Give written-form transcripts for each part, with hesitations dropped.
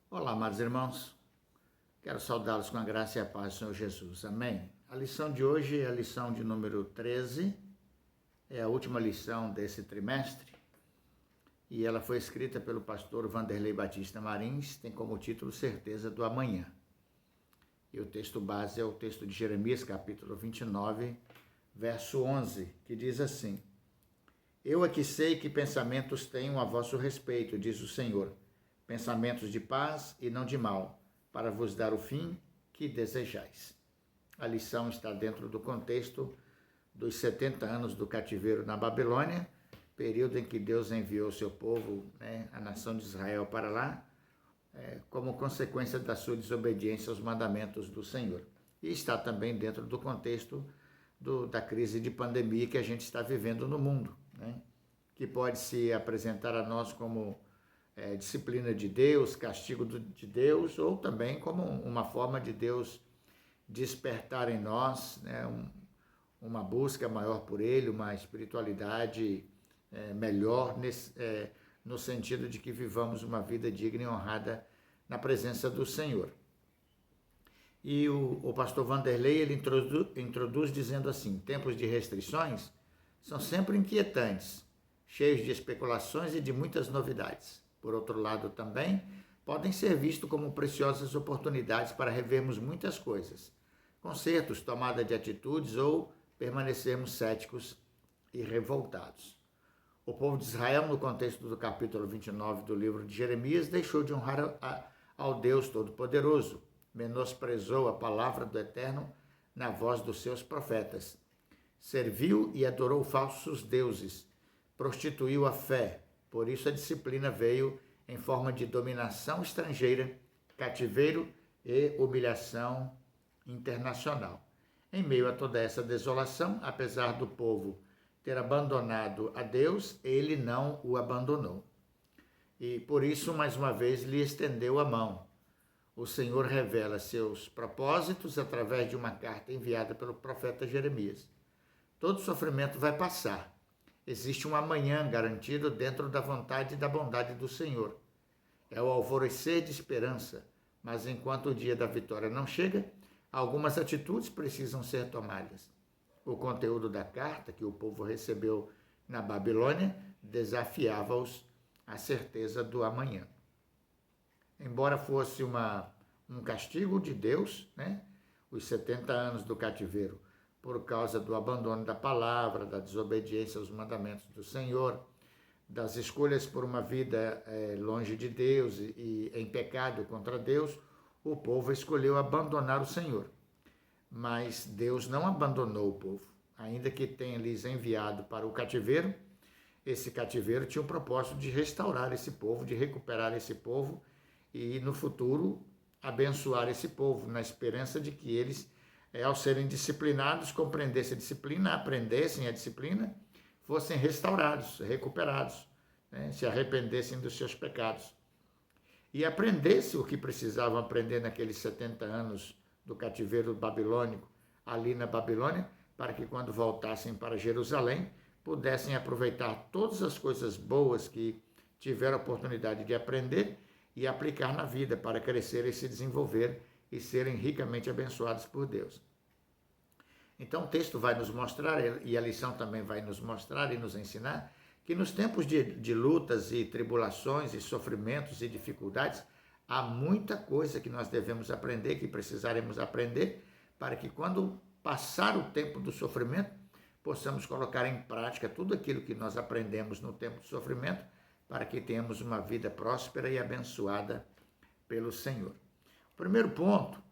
Olá, amados irmãos. Quero saudá-los com a graça e a paz do Senhor Jesus. Amém. A lição de hoje é a lição de número 13, é a última lição desse trimestre, e ela foi escrita pelo pastor Vanderlei Batista Marins, tem como título Certeza do Amanhã. E o texto base é o texto de Jeremias, capítulo 29, verso 11, que diz assim: Eu aqui sei que pensamentos tenho a vosso respeito, diz o Senhor, pensamentos de paz e não de mal, para vos dar o fim que desejais. A lição está dentro do contexto dos 70 anos do cativeiro na Babilônia, período em que Deus enviou seu povo, a nação de Israel, para lá, como consequência da sua desobediência aos mandamentos do Senhor. E está também dentro do contexto da crise de pandemia que a gente está vivendo no mundo, que pode se apresentar a nós como disciplina de Deus, castigo de Deus, ou também como uma forma de Deus despertar em nós uma busca maior por Ele, uma espiritualidade melhor, no sentido de que vivamos uma vida digna e honrada na presença do Senhor. E o pastor Vanderlei ele introduz dizendo assim: tempos de restrições são sempre inquietantes, cheios de especulações e de muitas novidades. Por outro lado, também podem ser vistos como preciosas oportunidades para revermos muitas coisas, consertos, tomada de atitudes ou permanecermos céticos e revoltados. O povo de Israel, no contexto do capítulo 29 do livro de Jeremias, deixou de honrar ao Deus Todo-Poderoso, menosprezou a palavra do Eterno na voz dos seus profetas, serviu e adorou falsos deuses, prostituiu a fé. Por isso a disciplina veio em forma de dominação estrangeira, cativeiro e humilhação internacional. Em meio a toda essa desolação, apesar do povo ter abandonado a Deus, ele não o abandonou. E por isso, mais uma vez, lhe estendeu a mão. O Senhor revela seus propósitos através de uma carta enviada pelo profeta Jeremias. Todo sofrimento vai passar. Existe um amanhã garantido dentro da vontade e da bondade do Senhor. É o alvorecer de esperança, mas enquanto o dia da vitória não chega, algumas atitudes precisam ser tomadas. O conteúdo da carta que o povo recebeu na Babilônia desafiava-os à certeza do amanhã. Embora fosse um castigo de Deus, os 70 anos do cativeiro, por causa do abandono da palavra, da desobediência aos mandamentos do Senhor, das escolhas por uma vida longe de Deus e em pecado contra Deus, o povo escolheu abandonar o Senhor. Mas Deus não abandonou o povo, ainda que tenha lhes enviado para o cativeiro. Esse cativeiro tinha o propósito de restaurar esse povo, de recuperar esse povo e no futuro abençoar esse povo, na esperança de que eles, ao serem disciplinados, compreendessem a disciplina, aprendessem a disciplina, fossem restaurados, recuperados, se arrependessem dos seus pecados. E aprendessem o que precisavam aprender naqueles 70 anos do cativeiro babilônico, ali na Babilônia, para que quando voltassem para Jerusalém, pudessem aproveitar todas as coisas boas que tiveram a oportunidade de aprender e aplicar na vida para crescer e se desenvolver e serem ricamente abençoados por Deus. Então o texto vai nos mostrar, e a lição também vai nos mostrar e nos ensinar, que nos tempos de lutas e tribulações e sofrimentos e dificuldades, há muita coisa que nós devemos aprender, que precisaremos aprender, para que quando passar o tempo do sofrimento, possamos colocar em prática tudo aquilo que nós aprendemos no tempo do sofrimento, para que tenhamos uma vida próspera e abençoada pelo Senhor. Primeiro ponto,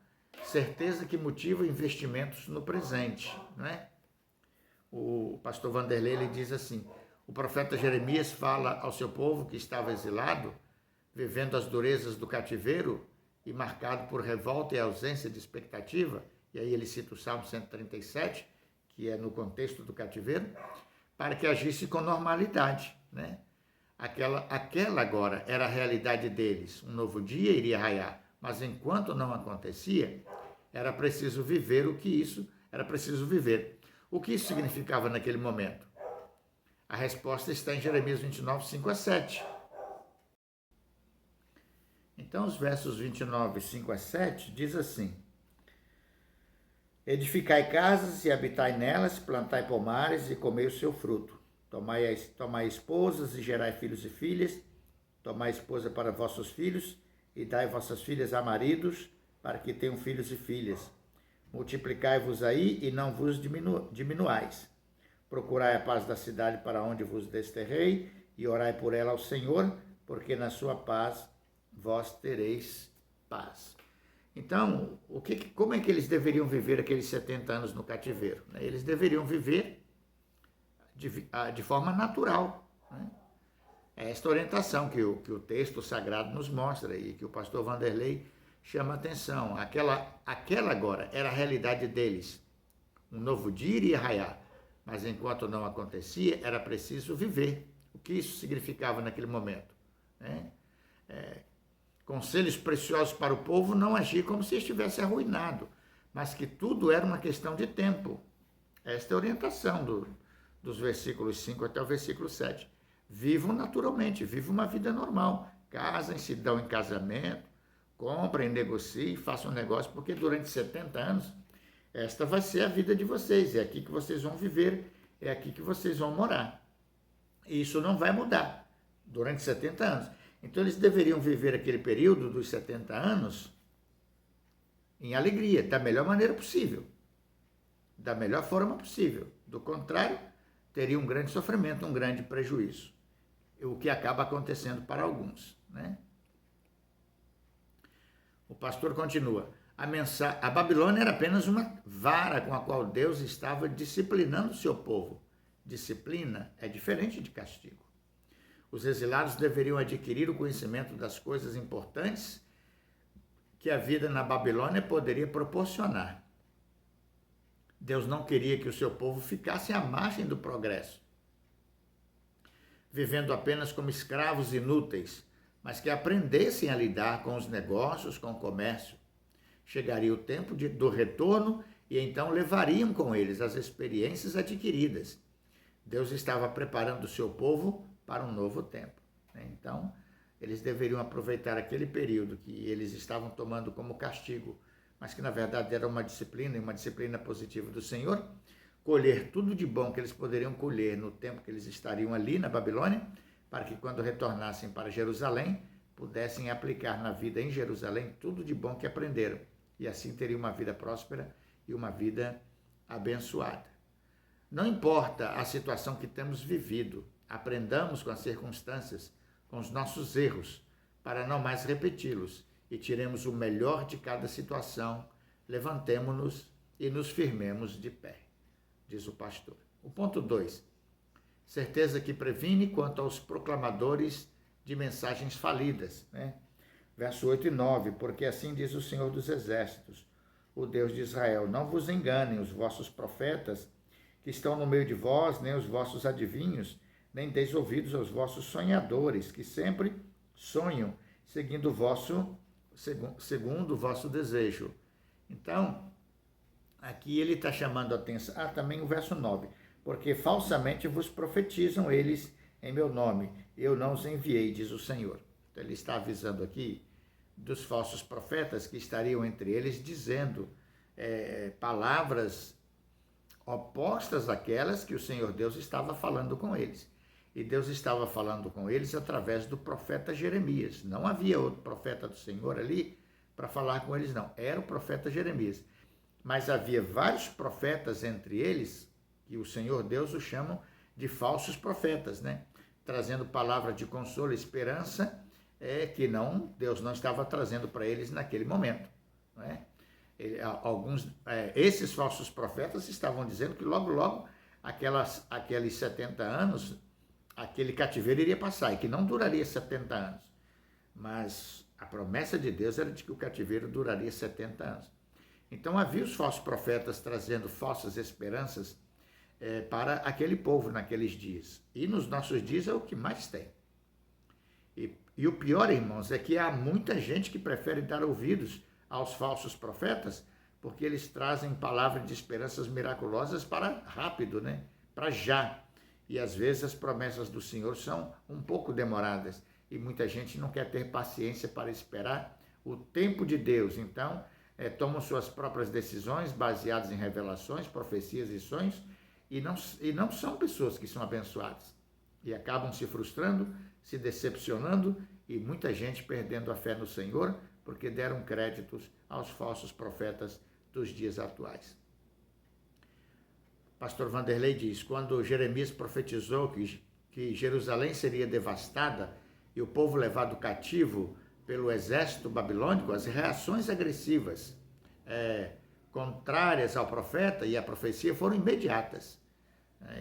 certeza que motiva investimentos no presente, O pastor Vanderlei ele diz assim: o profeta Jeremias fala ao seu povo que estava exilado, vivendo as durezas do cativeiro e marcado por revolta e ausência de expectativa, e aí ele cita o Salmo 137, que é no contexto do cativeiro, para que agisse com normalidade, Aquela agora era a realidade deles. Um novo dia iria raiar, mas enquanto não acontecia, era preciso viver o que isso significava naquele momento. A resposta está em Jeremias 29, 5 a 7. Então, os versos 29, 5 a 7, diz assim: edificai casas e habitai nelas, plantai pomares e comei o seu fruto. Tomai esposas e gerai filhos e filhas, tomai esposa para vossos filhos e dai vossas filhas a maridos, para que tenham filhos e filhas. Multiplicai-vos aí e não vos diminuais. Procurai a paz da cidade para onde vos desterrei e orai por ela ao Senhor, porque na sua paz vós tereis paz. Então, como é que eles deveriam viver aqueles 70 anos no cativeiro? Eles deveriam viver de forma natural. É esta orientação que o texto sagrado nos mostra e que o pastor Vanderlei chama a atenção. Aquela agora era a realidade deles. Um novo dia iria raiar, mas enquanto não acontecia, era preciso viver. O que isso significava naquele momento? Conselhos preciosos para o povo: não agir como se estivesse arruinado, mas que tudo era uma questão de tempo. Esta é a orientação dos versículos 5 até o versículo 7. Vivam naturalmente, vivam uma vida normal. Casem-se, dão em casamento, comprem, negociem, façam negócio, porque durante 70 anos, esta vai ser a vida de vocês. É aqui que vocês vão viver, é aqui que vocês vão morar. E isso não vai mudar durante 70 anos. Então, eles deveriam viver aquele período dos 70 anos em alegria, da melhor maneira possível, da melhor forma possível. Do contrário, teria um grande sofrimento, um grande prejuízo, o que acaba acontecendo para alguns. O pastor continua: a Babilônia era apenas uma vara com a qual Deus estava disciplinando o seu povo. Disciplina é diferente de castigo. Os exilados deveriam adquirir o conhecimento das coisas importantes que a vida na Babilônia poderia proporcionar. Deus não queria que o seu povo ficasse à margem do progresso, vivendo apenas como escravos inúteis, mas que aprendessem a lidar com os negócios, com o comércio. Chegaria o tempo do retorno e então levariam com eles as experiências adquiridas. Deus estava preparando o seu povo para um novo tempo. Então, eles deveriam aproveitar aquele período que eles estavam tomando como castigo, mas que na verdade era uma disciplina positiva do Senhor, colher tudo de bom que eles poderiam colher no tempo que eles estariam ali na Babilônia, para que quando retornassem para Jerusalém, pudessem aplicar na vida em Jerusalém tudo de bom que aprenderam, e assim teriam uma vida próspera e uma vida abençoada. Não importa a situação que temos vivido, aprendamos com as circunstâncias, com os nossos erros, para não mais repeti-los, e tiremos o melhor de cada situação, levantemo-nos e nos firmemos de pé, diz o pastor. O ponto 2, certeza que previne quanto aos proclamadores de mensagens falidas, Verso 8 e 9, porque assim diz o Senhor dos Exércitos, o Deus de Israel: não vos enganem os vossos profetas que estão no meio de vós, nem os vossos adivinhos, nem deis ouvidos aos vossos sonhadores, que sempre sonham, segundo o vosso desejo. Então, aqui ele está chamando a atenção. Também o verso 9. Porque falsamente vos profetizam eles em meu nome, eu não os enviei, diz o Senhor. Então, ele está avisando aqui dos falsos profetas que estariam entre eles, dizendo palavras opostas àquelas que o Senhor Deus estava falando com eles. E Deus estava falando com eles através do profeta Jeremias. Não havia outro profeta do Senhor ali para falar com eles, não. Era o profeta Jeremias. Mas havia vários profetas entre eles, que o Senhor Deus os chamam de falsos profetas, trazendo palavra de consolo e esperança, que Deus não estava trazendo para eles naquele momento. Esses falsos profetas estavam dizendo que logo, logo, aqueles 70 anos, aquele cativeiro iria passar, e que não duraria 70 anos. Mas a promessa de Deus era de que o cativeiro duraria 70 anos. Então havia os falsos profetas trazendo falsas esperanças para aquele povo naqueles dias. E nos nossos dias é o que mais tem. E o pior, irmãos, é que há muita gente que prefere dar ouvidos aos falsos profetas, porque eles trazem palavras de esperanças miraculosas para rápido, para já. E às vezes as promessas do Senhor são um pouco demoradas. e muita gente não quer ter paciência para esperar o tempo de Deus. Então, tomam suas próprias decisões baseadas em revelações, profecias e sonhos, e não são pessoas que são abençoadas. E acabam se frustrando, se decepcionando e muita gente perdendo a fé no Senhor porque deram créditos aos falsos profetas dos dias atuais. Pastor Vanderlei diz, quando Jeremias profetizou que Jerusalém seria devastada e o povo levado cativo pelo exército babilônico, as reações agressivas contrárias ao profeta e à profecia foram imediatas.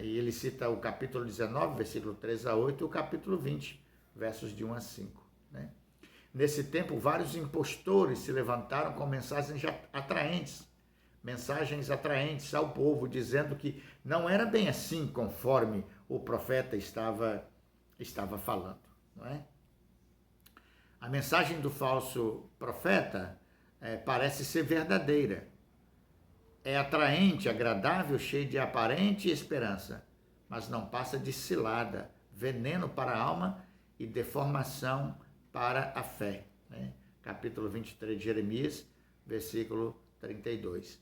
E ele cita o capítulo 19, versículo 3 a 8, e o capítulo 20, versos de 1 a 5. Né? Nesse tempo, vários impostores se levantaram com mensagens atraentes ao povo, dizendo que não era bem assim conforme o profeta estava falando. Não é? A mensagem do falso profeta parece ser verdadeira. É atraente, agradável, cheio de aparente esperança, mas não passa de cilada, veneno para a alma e deformação para a fé. Né? Capítulo 23 de Jeremias, versículo 32.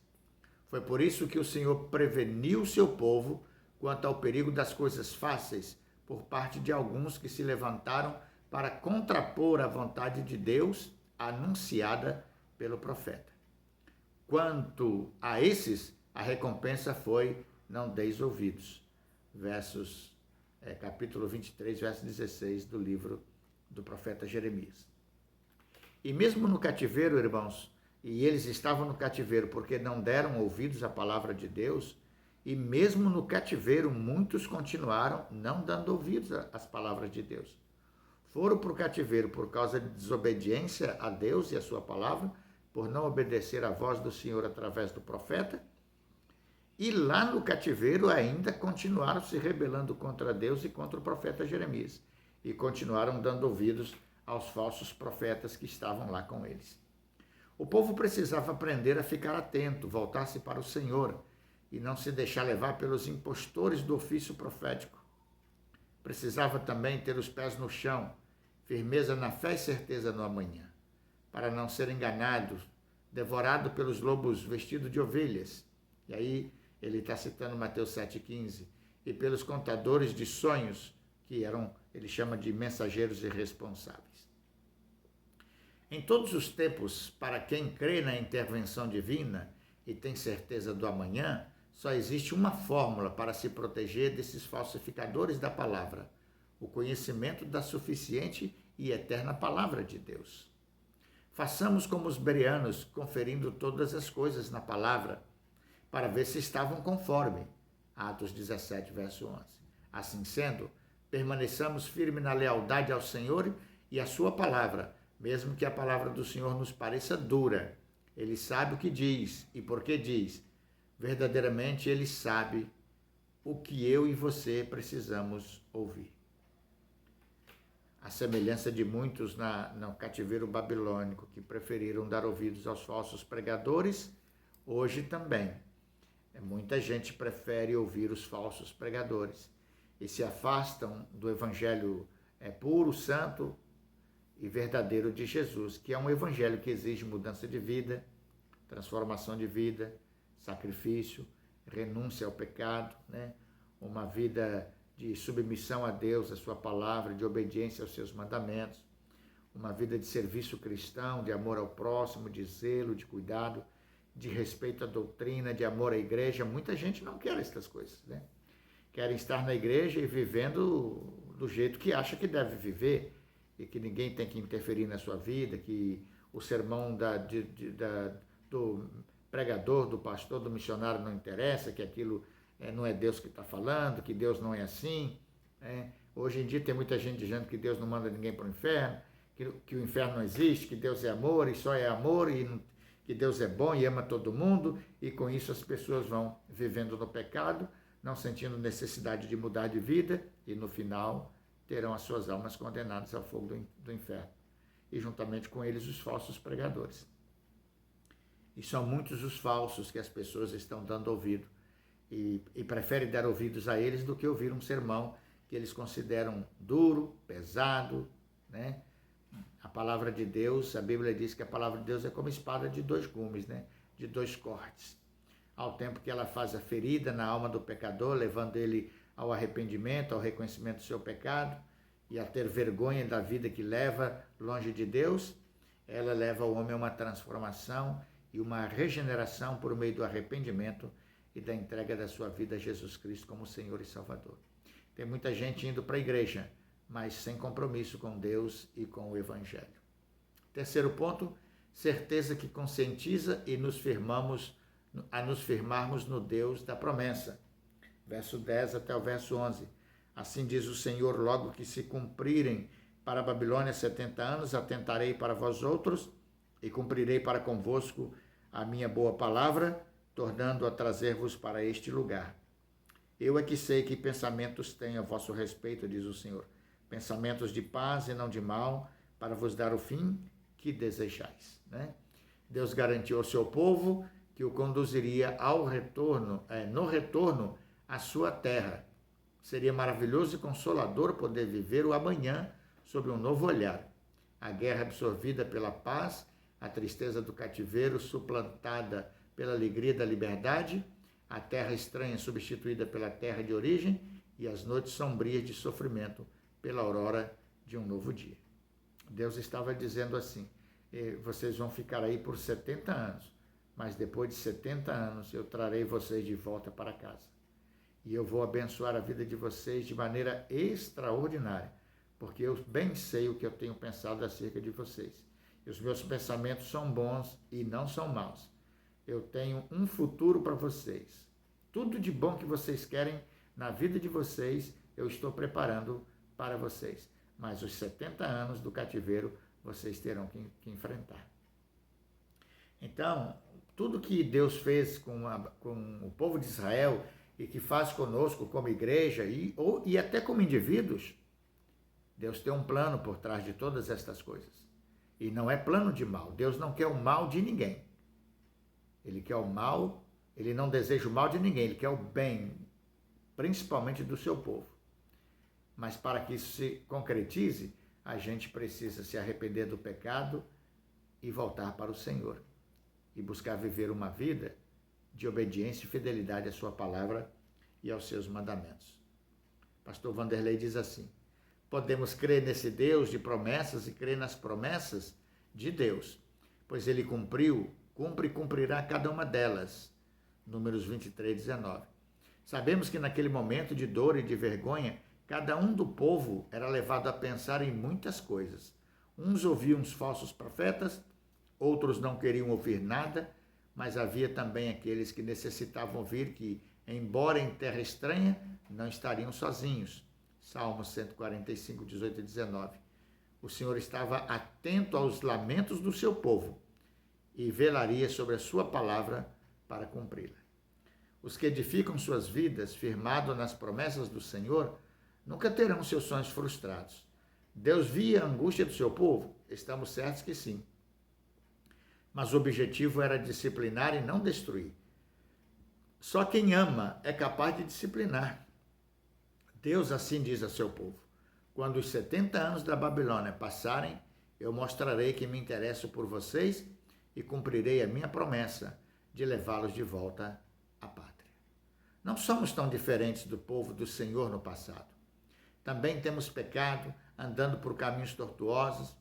Foi por isso que o Senhor preveniu o seu povo quanto ao perigo das coisas fáceis, por parte de alguns que se levantaram para contrapor a vontade de Deus anunciada pelo profeta. Quanto a esses, a recompensa foi: não deis ouvidos. Capítulo 23, verso 16 do livro do profeta Jeremias. E mesmo no cativeiro, irmãos, e eles estavam no cativeiro porque não deram ouvidos à palavra de Deus, e mesmo no cativeiro muitos continuaram não dando ouvidos às palavras de Deus. Foram para o cativeiro por causa de desobediência a Deus e a sua palavra, por não obedecer à voz do Senhor através do profeta, e lá no cativeiro ainda continuaram se rebelando contra Deus e contra o profeta Jeremias, e continuaram dando ouvidos aos falsos profetas que estavam lá com eles. O povo precisava aprender a ficar atento, voltar-se para o Senhor e não se deixar levar pelos impostores do ofício profético. Precisava também ter os pés no chão, firmeza na fé e certeza no amanhã, para não ser enganado, devorado pelos lobos vestidos de ovelhas. E aí ele está citando Mateus 7,15, e pelos contadores de sonhos, que ele chama de mensageiros irresponsáveis. Em todos os tempos, para quem crê na intervenção divina e tem certeza do amanhã, só existe uma fórmula para se proteger desses falsificadores da palavra: o conhecimento da suficiente e eterna palavra de Deus. Façamos como os bereanos, conferindo todas as coisas na palavra, para ver se estavam conforme. Atos 17, verso 11. Assim sendo, permaneçamos firmes na lealdade ao Senhor e à sua palavra, mesmo que a palavra do Senhor nos pareça dura. Ele sabe o que diz e por que diz. Verdadeiramente ele sabe o que eu e você precisamos ouvir. A semelhança de muitos no cativeiro babilônico, que preferiram dar ouvidos aos falsos pregadores, hoje também. Muita gente prefere ouvir os falsos pregadores e se afastam do evangelho puro, santo e verdadeiro de Jesus, que é um evangelho que exige mudança de vida, transformação de vida, sacrifício, renúncia ao pecado, né? Uma vida de submissão a Deus, a sua palavra, de obediência aos seus mandamentos, uma vida de serviço cristão, de amor ao próximo, de zelo, de cuidado, de respeito à doutrina, de amor à igreja. Muita gente não quer essas coisas, né? Querem estar na igreja e vivendo do jeito que acha que deve viver, e que ninguém tem que interferir na sua vida, que o sermão do pregador, do pastor, do missionário não interessa, que aquilo não é Deus que está falando, que Deus não é assim. Hoje em dia tem muita gente dizendo que Deus não manda ninguém para o inferno, que o inferno não existe, que Deus é amor e só é amor, e que Deus é bom e ama todo mundo, e com isso as pessoas vão vivendo no pecado, não sentindo necessidade de mudar de vida, e no final terão as suas almas condenadas ao fogo do inferno, e juntamente com eles os falsos pregadores. E são muitos os falsos que as pessoas estão dando ouvido, e preferem dar ouvidos a eles do que ouvir um sermão que eles consideram duro, pesado, né? A palavra de Deus, a Bíblia diz que a palavra de Deus é como espada de dois gumes, né? De dois cortes. Ao tempo que ela faz a ferida na alma do pecador, levando ele ao arrependimento, ao reconhecimento do seu pecado e a ter vergonha da vida que leva longe de Deus, ela leva o homem a uma transformação e uma regeneração por meio do arrependimento e da entrega da sua vida a Jesus Cristo como Senhor e Salvador. Tem muita gente indo para a igreja, mas sem compromisso com Deus e com o Evangelho. Terceiro ponto, certeza que conscientiza e nos firmarmos no Deus da promessa. Verso 10 até o verso 11. Assim diz o Senhor, logo que se cumprirem para a Babilônia 70 anos, atentarei para vós outros e cumprirei para convosco a minha boa palavra, tornando a trazer-vos para este lugar. Eu é que sei que pensamentos tenho a vosso respeito, diz o Senhor, pensamentos de paz e não de mal, para vos dar o fim que desejais. Né? Deus garantiu ao seu povo que o conduziria ao retorno, no retorno à sua terra. Seria maravilhoso e consolador poder viver o amanhã sob um novo olhar. A guerra absorvida pela paz, a tristeza do cativeiro suplantada pela alegria da liberdade, a terra estranha substituída pela terra de origem e as noites sombrias de sofrimento pela aurora de um novo dia. Deus estava dizendo assim, vocês vão ficar aí por 70 anos, mas depois de 70 anos eu trarei vocês de volta para casa. E eu vou abençoar a vida de vocês de maneira extraordinária, porque eu bem sei o que eu tenho pensado acerca de vocês. E os meus pensamentos são bons e não são maus. Eu tenho um futuro para vocês. Tudo de bom que vocês querem na vida de vocês, eu estou preparando para vocês. Mas os 70 anos do cativeiro, vocês terão que enfrentar. Então, tudo que Deus fez com o povo de Israel e que faz conosco como igreja e até como indivíduos, Deus tem um plano por trás de todas estas coisas. E não é plano de mal. Deus não quer o mal de ninguém. Ele quer o mal, ele não deseja o mal de ninguém, ele quer o bem, principalmente do seu povo. Mas para que isso se concretize, a gente precisa se arrepender do pecado e voltar para o Senhor. E buscar viver uma vida de obediência e fidelidade à sua palavra e aos seus mandamentos. Pastor Vanderlei diz assim, podemos crer nesse Deus de promessas e crer nas promessas de Deus, pois ele cumpre e cumprirá cada uma delas. Números 23, 19. Sabemos que naquele momento de dor e de vergonha, cada um do povo era levado a pensar em muitas coisas. Uns ouviam os falsos profetas, outros não queriam ouvir nada, mas havia também aqueles que necessitavam ouvir que, embora em terra estranha, não estariam sozinhos. Salmos 145, 18 e 19. O Senhor estava atento aos lamentos do seu povo e velaria sobre a sua palavra para cumpri-la. Os que edificam suas vidas firmados nas promessas do Senhor nunca terão seus sonhos frustrados. Deus via a angústia do seu povo? Estamos certos que sim. Mas o objetivo era disciplinar e não destruir. Só quem ama é capaz de disciplinar. Deus assim diz a seu povo, quando os 70 anos da Babilônia passarem, eu mostrarei que me interesso por vocês e cumprirei a minha promessa de levá-los de volta à pátria. Não somos tão diferentes do povo do Senhor no passado. Também temos pecado, andando por caminhos tortuosos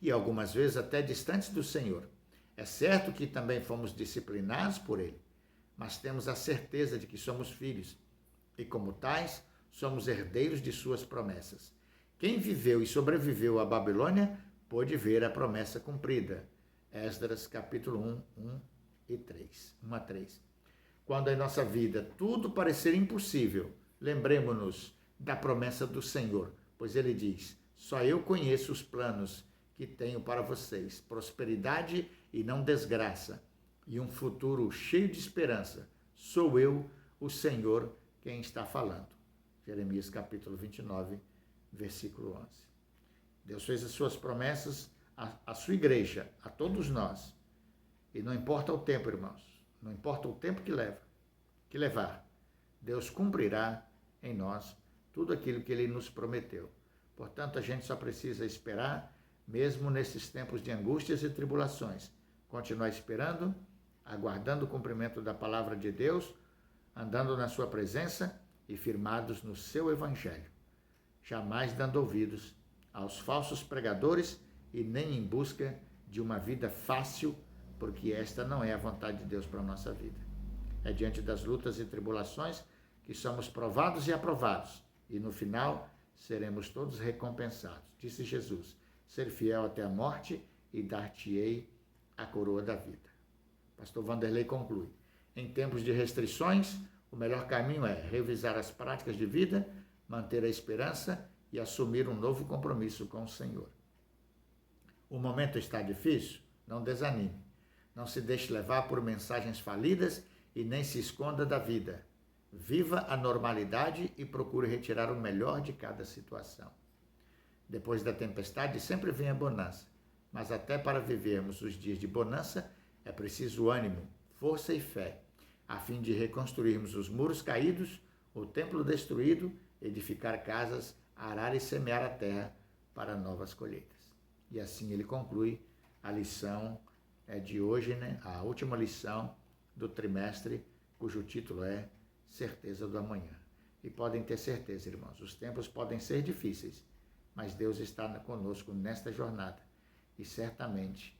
e algumas vezes até distantes do Senhor. É certo que também fomos disciplinados por Ele, mas temos a certeza de que somos filhos e, como tais, somos herdeiros de suas promessas. Quem viveu e sobreviveu à Babilônia pôde ver a promessa cumprida. Esdras capítulo 1 e 3. 1 a 3. Quando em nossa vida tudo parecer impossível, lembremos-nos da promessa do Senhor, pois Ele diz, só eu conheço os planos que tenho para vocês, prosperidade e não desgraça, e um futuro cheio de esperança. Sou eu, o Senhor, quem está falando. Jeremias capítulo 29, versículo 11. Deus fez as suas promessas à sua igreja, a todos nós. E não importa o tempo, irmãos, não importa o tempo que levar, Deus cumprirá em nós tudo aquilo que Ele nos prometeu, Portanto, a gente só precisa esperar, mesmo nesses tempos de angústias e tribulações. Continuar esperando, aguardando o cumprimento da palavra de Deus, andando na sua presença e firmados no seu evangelho. Jamais dando ouvidos aos falsos pregadores e nem em busca de uma vida fácil, porque esta não é a vontade de Deus para a nossa vida. É diante das lutas e tribulações que somos provados e aprovados, e no final seremos todos recompensados. Disse Jesus: ser fiel até a morte e dar-te-ei a coroa da vida. Pastor Vanderlei conclui: em tempos de restrições, o melhor caminho é revisar as práticas de vida, manter a esperança e assumir um novo compromisso com o Senhor. O momento está difícil? Não desanime. Não se deixe levar por mensagens falidas e nem se esconda da vida. Viva a normalidade e procure retirar o melhor de cada situação. Depois da tempestade sempre vem a bonança, mas até para vivermos os dias de bonança é preciso ânimo, força e fé, a fim de reconstruirmos os muros caídos, o templo destruído, edificar casas, arar e semear a terra para novas colheitas. E assim ele conclui a lição de hoje, a última lição do trimestre, cujo título é Certeza do Amanhã. E podem ter certeza, irmãos, os tempos podem ser difíceis, mas Deus está conosco nesta jornada. E certamente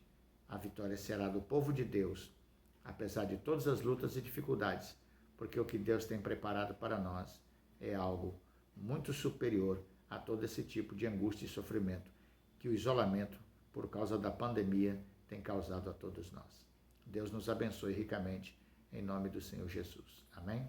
a vitória será do povo de Deus, apesar de todas as lutas e dificuldades, porque o que Deus tem preparado para nós é algo muito superior a todo esse tipo de angústia e sofrimento que o isolamento, por causa da pandemia, tem causado a todos nós. Deus nos abençoe ricamente, em nome do Senhor Jesus. Amém?